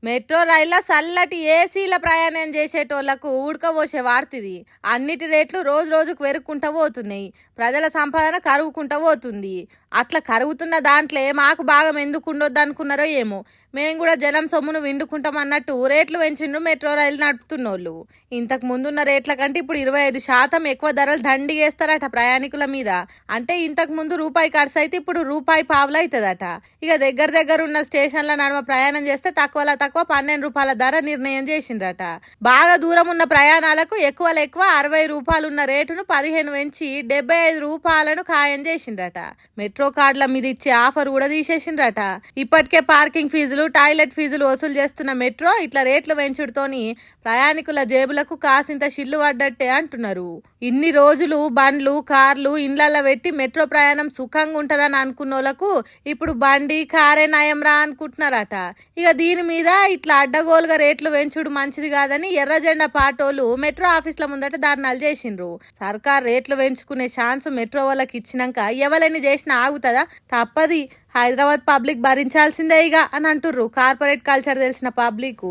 Metro రైల్లో చల్లటి ఏసీల ప్రయాణం చేసేటోళ్లకు ఉడకబోసే వార్తిది. అన్నిటి రేట్లు రోజు రోజుకు పెరుగుకుంటూ పోతున్నాయి. ప్రజల సంపాదన కరుగుకుంటూ పోతుంది. అట్లా కరుగుతున్న దాంట్లో మాకు భాగం ఎందుకు ఉండొద్దు అనుకున్నారో ఏమో. మేము కూడా జనం సొమ్మును విండుకుంటాం అన్నట్టు రేట్లు పెంచిండ్రు మెట్రో రైలు నడుపుతున్నోళ్ళు. ఇంతకు ముందున్న రేట్ల కంటే ఇప్పుడు 25% ఎక్కువ ధరలు దండిగేస్తారట ప్రయాణికుల మీద. అంటే ఇంతకు ముందు రూపాయి ఖర్చు అయితే ఇప్పుడు రూపాయి పావులు అవుతుందట. ఇక దగ్గర ఉన్న స్టేషన్ల నడుమ ప్రయాణం చేస్తే తక్కువలో తక్కువ 12 రూపాయల ధర నిర్ణయం చేసిండ్రట. బాగా దూరం ఉన్న ప్రయాణాలకు ఎక్కువ 60 రూపాయలు ఉన్న రేటును 15 పెంచి 75 రూపాయలను ఖాయం చేసిండ్రట. మెట్రో కార్డుల మీద ఇచ్చే ఆఫర్ కూడా తీసేసిండ్రట. ఇప్పటికే పార్కింగ్ ఫీజులు, టాయిలెట్ ఫీజులు వసూలు చేస్తున్న మెట్రో ఇట్లా రేట్లు పెంచుడుతోని ప్రయాణికుల జేబులకు కాసింత షిల్లు పడ్డట్టే అంటున్నారు. ఇన్ని రోజులు బండ్లు, కార్లు ఇండ్లల్లో పెట్టి మెట్రో ప్రయాణం సుఖంగా ఉంటదని అనుకున్నోళ్లకు ఇప్పుడు బండి, కారే నయం రా అనుకుంటున్నారట. ఇక దీని మీద ఇట్లా అడ్డగోలుగా రేట్లు పెంచుడు మంచిది కాదని ఎర్ర జెండా పాటోలు మెట్రో ఆఫీసుల ముందట ధర్నాలు చేసిండ్రు. సర్కార్ రేట్లు పెంచుకునే ఛాన్స్ మెట్రో వాళ్ళకి ఇచ్చినాక ఎవరైనా చేసినా ఆగుతుందా? తప్పది. హైదరాబాద్ పబ్లిక్ భరించాల్సిందే ఇక అని అంటుర్రు కార్పొరేట్ కల్చర్ తెలిసిన పబ్లిక్.